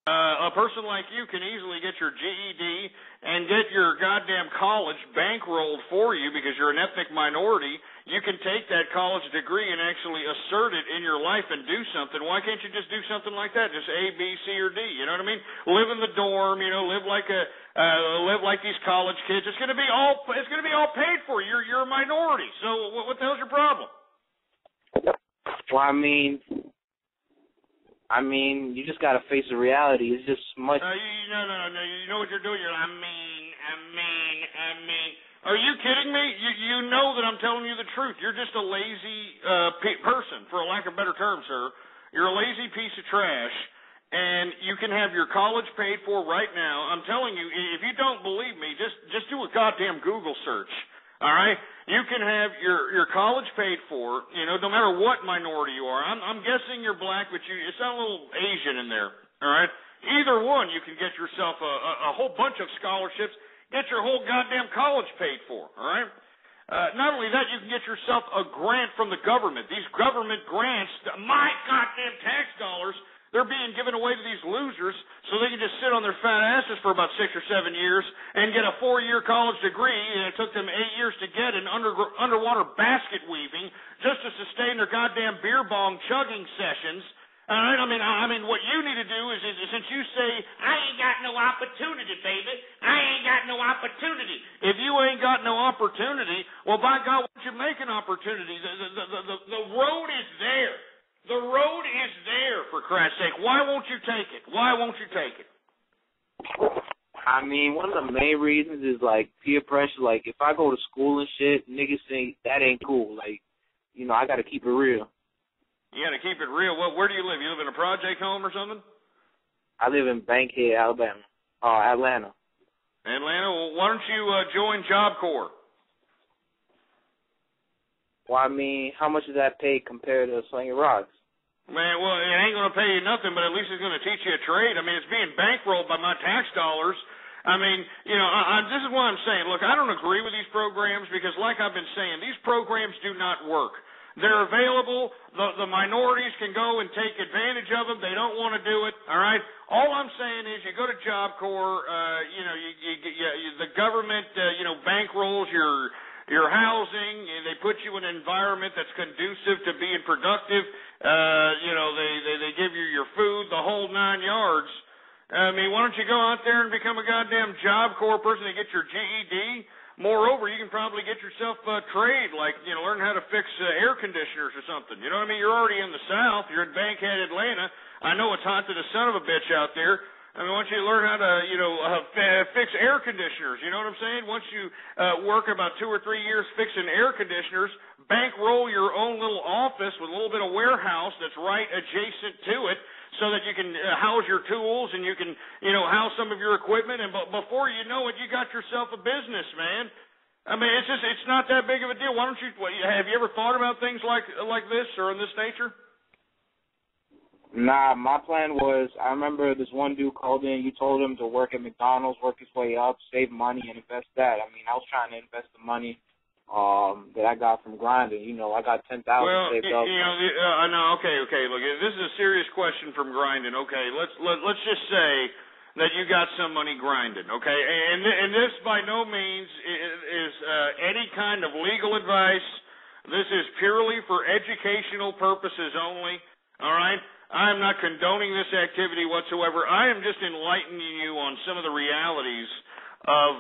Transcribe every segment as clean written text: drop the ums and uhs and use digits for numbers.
A person like you can easily get your GED and get your goddamn college bankrolled for you because you're an ethnic minority. You can take that college degree and actually assert it in your life and do something. Why can't you just do something like that? Just A, B, C, or D. You know what I mean? Live in the dorm. Live like these college kids. It's going to be all paid for. You're a minority. So what the hell's your problem? Well, I mean, you just got to face the reality. It's just much. No. You know what you're doing? I mean. Are you kidding me? You know that I'm telling you the truth. You're just a lazy person, for a lack of a better term, sir. You're a lazy piece of trash, and you can have your college paid for right now. I'm telling you, if you don't believe me, just do a goddamn Google search. All right? You can have your college paid for, no matter what minority you are. I'm guessing you're black, but you sound a little Asian in there. All right? Either one, you can get yourself a whole bunch of scholarships. Get your whole goddamn college paid for, all right? Not only that, you can get yourself a grant from the government. These government grants, my goddamn tax dollars, they're being given away to these losers so they can just sit on their fat asses for about 6 or 7 years and get a 4-year college degree, and it took them 8 years to get in underwater basket weaving just to sustain their goddamn beer bong chugging sessions. All right, I mean, what you need to do is since you say, I ain't got no opportunity, baby, I ain't got no opportunity. If you ain't got no opportunity, well, by God, why don't you make an opportunity? The road is there. The road is there, for Christ's sake. Why won't you take it? Why won't you take it? I mean, one of the main reasons is, like, peer pressure. Like, if I go to school and shit, niggas think that ain't cool. Like, I got to keep it real. You got to keep it real. Where do you live? You live in a project home or something? I live in Bankhead, Atlanta. Atlanta. Well, why don't you join Job Corps? Well, I mean, how much does that pay compared to slinging rocks? Man, well, it ain't going to pay you nothing, but at least it's going to teach you a trade. I mean, it's being bankrolled by my tax dollars. I mean, this is what I'm saying. Look, I don't agree with these programs because, like I've been saying, these programs do not work. They're available. The minorities can go and take advantage of them. They don't want to do it. All right. All I'm saying is, you go to Job Corps. The government, bankrolls your housing. And they put you in an environment that's conducive to being productive. They give you your food, the whole 9 yards. I mean, why don't you go out there and become a goddamn Job Corps person and get your GED? Moreover, you can probably get yourself a trade, like, learn how to fix air conditioners or something. You know what I mean? You're already in the South. You're in Bankhead, Atlanta. I know it's hot to the son of a bitch out there. I mean, once you learn how to, fix air conditioners, you know what I'm saying? Once you work about 2 or 3 years fixing air conditioners, bankroll your own little office with a little bit of warehouse that's right adjacent to it, so that you can house your tools and you can, house some of your equipment. And before you know it, you got yourself a business, man. I mean, it's not that big of a deal. Why don't you? Have you ever thought about things like this or in this nature? Nah, my plan was, I remember this one dude called in. You told him to work at McDonald's, work his way up, save money, and invest that. I mean, I was trying to invest the money that I got from grinding. I got $10,000 saved up. No, okay. Look, this is a serious question from grinding. Okay, let's just say that you got some money grinding. Okay, and this by no means is any kind of legal advice. This is purely for educational purposes only. All right. I am not condoning this activity whatsoever. I am just enlightening you on some of the realities of,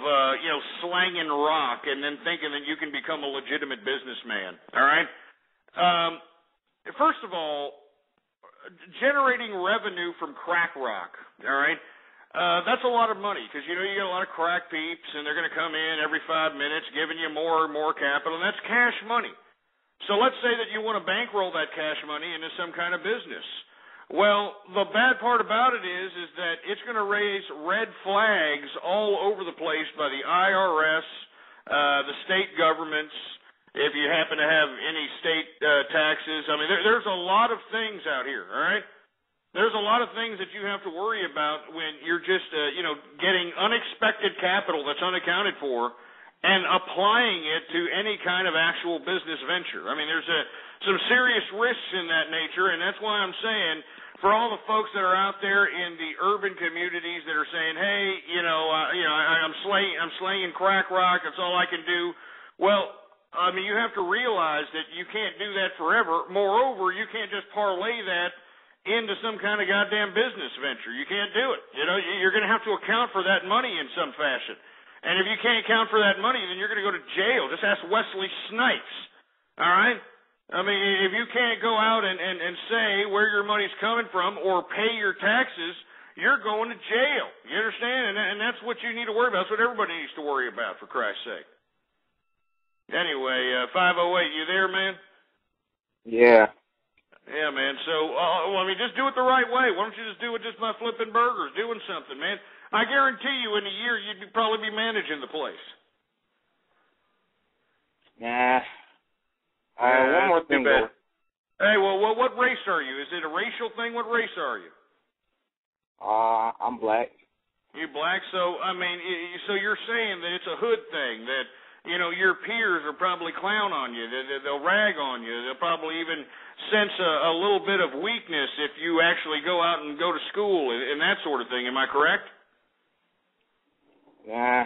slanging rock and then thinking that you can become a legitimate businessman. All right? First of all, generating revenue from crack rock, all right? That's a lot of money because, you got a lot of crack peeps and they're going to come in every 5 minutes giving you more and more capital, and that's cash money. So let's say that you want to bankroll that cash money into some kind of business. Well, the bad part about it is that it's going to raise red flags all over the place by the IRS, the state governments, if you happen to have any state taxes. I mean, there's a lot of things out here, all right? There's a lot of things that you have to worry about when you're just, getting unexpected capital that's unaccounted for and applying it to any kind of actual business venture. I mean, there's some serious risks in that nature, and that's why I'm saying for all the folks that are out there in the urban communities that are saying, "Hey, I'm slanging crack rock. That's all I can do." Well, I mean, you have to realize that you can't do that forever. Moreover, you can't just parlay that into some kind of goddamn business venture. You can't do it. You're going to have to account for that money in some fashion. And if you can't account for that money, then you're going to go to jail. Just ask Wesley Snipes. All right? I mean, if you can't go out and say where your money's coming from or pay your taxes, you're going to jail. You understand? And that's what you need to worry about. That's what everybody needs to worry about, for Christ's sake. Anyway, 508, you there, man? Yeah. Yeah, man. So, just do it the right way. Why don't you just do it just by flipping burgers, doing something, man? I guarantee you in a year you'd probably be managing the place. Nah. One more thing, though. Hey, well, what race are you? Is it a racial thing? What race are you? I'm black. You black? So, so you're saying that it's a hood thing, that, your peers will probably clown on you. They'll rag on you. They'll probably even sense a little bit of weakness if you actually go out and go to school and that sort of thing. Am I correct? Nah.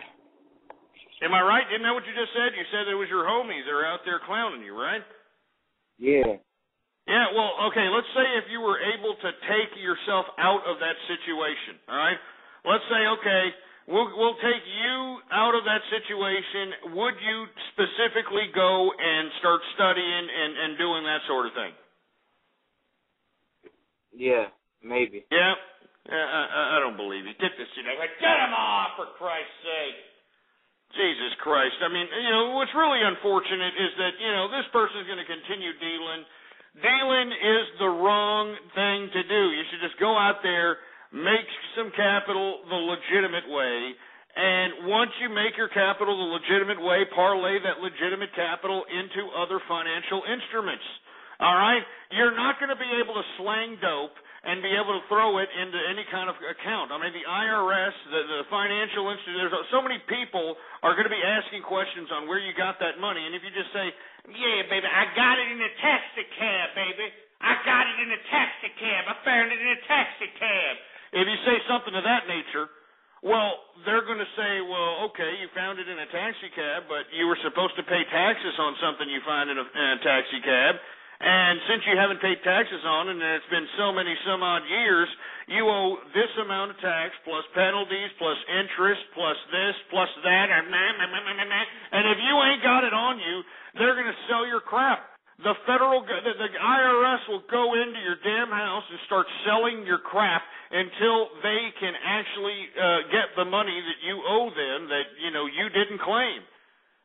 Am I right? Isn't that what you just said? You said it was your homies that are out there clowning you, right? Yeah. Yeah, well, okay, let's say if you were able to take yourself out of that situation, all right? Let's say, okay, we'll take you out of that situation. Would you specifically go and start studying and doing that sort of thing? Yeah, maybe. Yeah? I don't believe you. Get this shit out. Get him off, for Christ's sake. Jesus Christ. I mean, what's really unfortunate is that, this person's going to continue dealing. Dealing is the wrong thing to do. You should just go out there, make some capital the legitimate way, and once you make your capital the legitimate way, parlay that legitimate capital into other financial instruments. All right? You're not going to be able to slang dope and be able to throw it into any kind of account. I mean, the IRS, the financial institute, there's so many people are going to be asking questions on where you got that money. And if you just say, yeah, baby, I got it in a taxi cab, baby. I got it in a taxi cab. I found it in a taxi cab. If you say something of that nature, well, they're going to say, well, okay, you found it in a taxi cab, but you were supposed to pay taxes on something you find in a taxi cab. And since you haven't paid taxes on it, and it's been some odd years, you owe this amount of tax plus penalties plus interest plus this plus that. And if you ain't got it on you, they're going to sell your crap. The IRS will go into your damn house and start selling your crap until they can actually get the money that you owe them that, you didn't claim.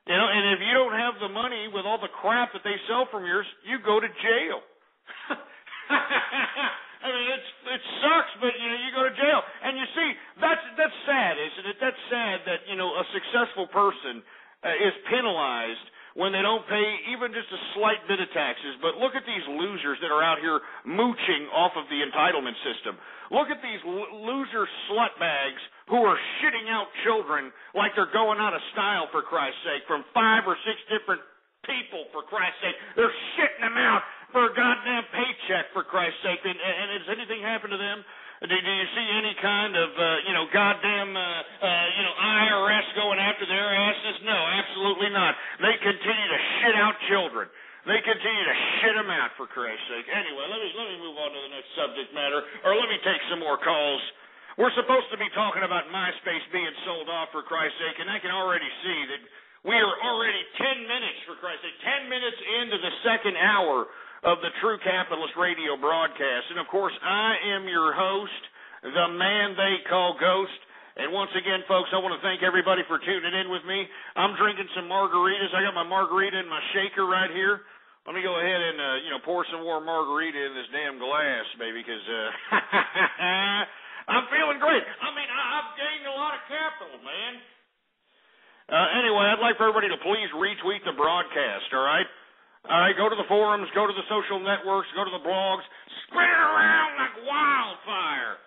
And if you don't have the money with all the crap that they sell from yours, you go to jail. I mean, it sucks, but you go to jail. And you see, that's sad, isn't it? That's sad that a successful person is penalized when they don't pay even just a slight bit of taxes. But look at these losers that are out here mooching off of the entitlement system. Look at these loser slutbags who are shitting out children like they're going out of style, for Christ's sake, from 5 or 6 different people, for Christ's sake. They're shitting them out for a goddamn paycheck, for Christ's sake. And has anything happened to them? Do you see any kind of, goddamn, IRS going after their asses? No, absolutely not. They continue to shit out children. They continue to shit them out, for Christ's sake. Anyway, let me move on to the next subject matter, or let me take some more calls. We're supposed to be talking about MySpace being sold off, for Christ's sake, and I can already see that we are already 10 minutes, for Christ's sake, 10 minutes into the second hour of the True Capitalist Radio broadcast. And, of course, I am your host, the man they call Ghost. And once again, folks, I want to thank everybody for tuning in with me. I'm drinking some margaritas. I got my margarita in my shaker right here. Let me go ahead and, pour some more margarita in this damn glass, baby, because I'm feeling great. I mean, I've gained a lot of capital, man. Anyway, I'd like for everybody to please retweet the broadcast, all right? All right, go to the forums, go to the social networks, go to the blogs, spread it around like wildfire,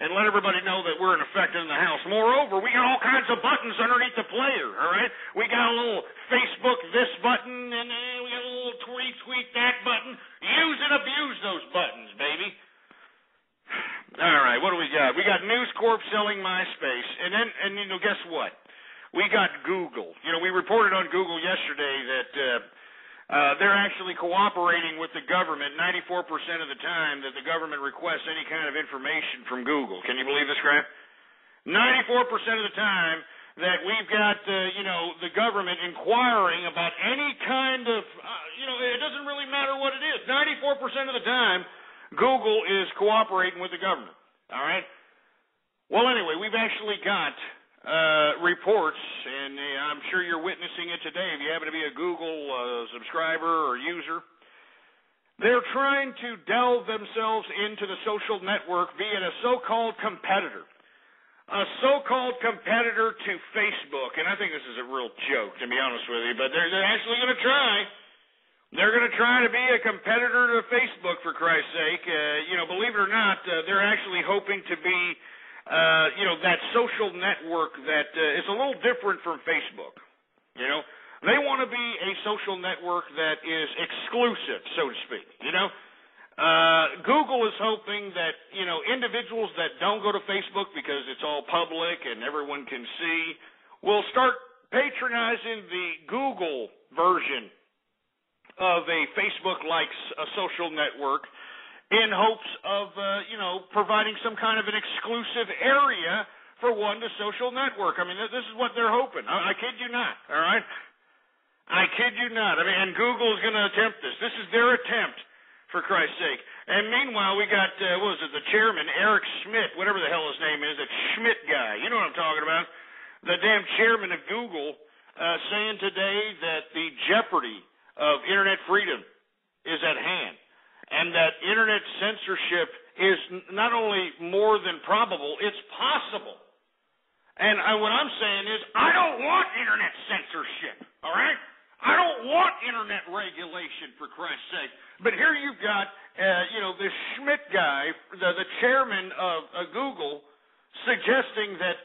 and let everybody know that we're in effect in the house. Moreover, we got all kinds of buttons underneath the player, all right? We got a little Facebook this button, and we got a little retweet that button. Use and abuse those buttons, baby. All right, what do we got? We got News Corp selling MySpace, and guess what? We got Google. We reported on Google yesterday that they're actually cooperating with the government 94% of the time that the government requests any kind of information from Google. Can you believe this crap? 94% of the time that we've got, the government inquiring about any kind of, it doesn't really matter what it is. 94% of the time, Google is cooperating with the government. All right? Well, anyway, we've actually got reports, and I'm sure you're witnessing it today if you happen to be a Google subscriber or user. They're trying to delve themselves into the social network via a so-called competitor. A so-called competitor to Facebook, and I think this is a real joke, to be honest with you, but they're actually going to try. They're going to try to be a competitor to Facebook, for Christ's sake. Believe it or not, they're actually hoping to be, that social network that is a little different from Facebook. They want to be a social network that is exclusive, so to speak. Google is hoping that, individuals that don't go to Facebook because it's all public and everyone can see will start patronizing the Google version of a Facebook-like a social network in hopes of, providing some kind of an exclusive area for one to social network. I mean, this is what they're hoping. I kid you not, all right? I kid you not. I mean, and Google is going to attempt this. This is their attempt, for Christ's sake. And meanwhile, we got, the chairman, Eric Schmidt, whatever the hell his name is, that Schmidt guy. You know what I'm talking about? The damn chairman of Google saying today that the jeopardy of internet freedom is at hand, and that internet censorship is not only more than probable, it's possible. And what I'm saying is, I don't want internet censorship, all right? I don't want internet regulation, for Christ's sake. But here you've got, this Schmidt guy, the chairman of Google, suggesting that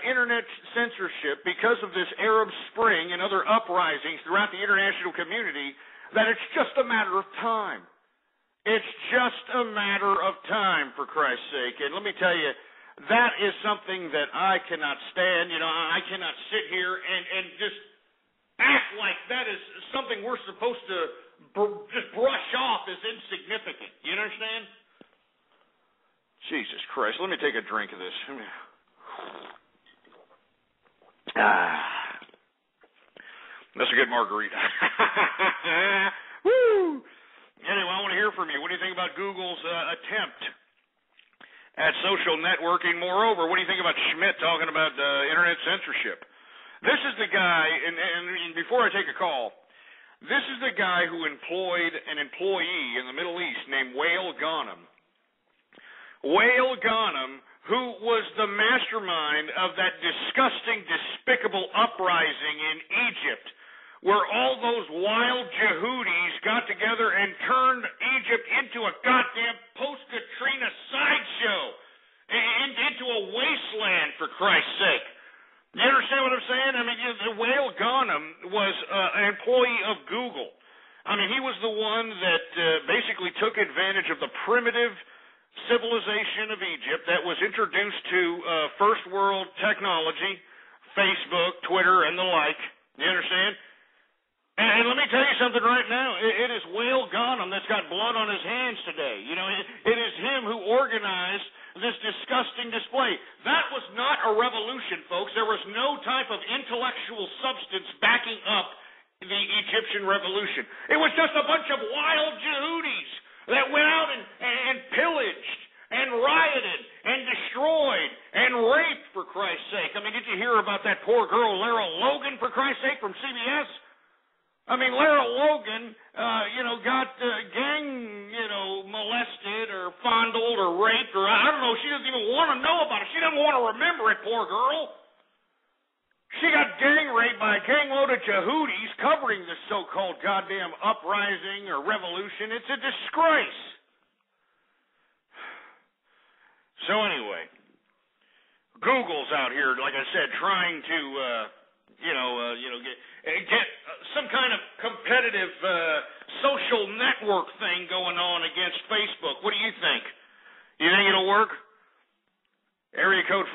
internet censorship, because of this Arab Spring and other uprisings throughout the international community, that it's just a matter of time. It's just a matter of time, for Christ's sake. And let me tell you, that is something that I cannot stand. I cannot sit here and just act like that is something we're supposed to just brush off as insignificant. You understand? Jesus Christ. Let me take a drink of this. That's a good margarita. Woo! Anyway, I want to hear from you. What do you think about Google's attempt at social networking? Moreover, what do you think about Schmidt talking about internet censorship? This is the guy, and before I take a call, this is the guy who employed an employee in the Middle East named Wael Ghanem. Wael Ghanem, who was the mastermind of that disgusting, despicable uprising in Egypt, where all those wild Yehudis got together and turned Egypt into a goddamn post-Katrina sideshow, and into a wasteland, for Christ's sake. You understand what I'm saying? I mean, Wael Ghanem was an employee of Google. I mean, he was the one that basically took advantage of the primitive civilization of Egypt that was introduced to first world technology, Facebook, Twitter, and the like. You understand? And let me tell you something right now. It is Wael Ghanem that's got blood on his hands today. It is him who organized this disgusting display. That was not a revolution, folks. There was no type of intellectual substance backing up the Egyptian revolution. It was just a bunch of wild Yehudis that went out and pillaged and rioted and destroyed and raped, for Christ's sake. I mean, did you hear about that poor girl, Lara Logan, for Christ's sake, from CBS? I mean, Lara Logan, got gang, molested or fondled or raped, or I don't know. She doesn't even want to know about it. She doesn't want to remember it, poor girl. She got gang raped by a gang load of Yehudis covering this so-called goddamn uprising or revolution. It's a disgrace. So anyway, Google's out here, like I said, trying to, get some kind of competitive social network thing going on against Facebook. What do you think? You think it'll work? Area code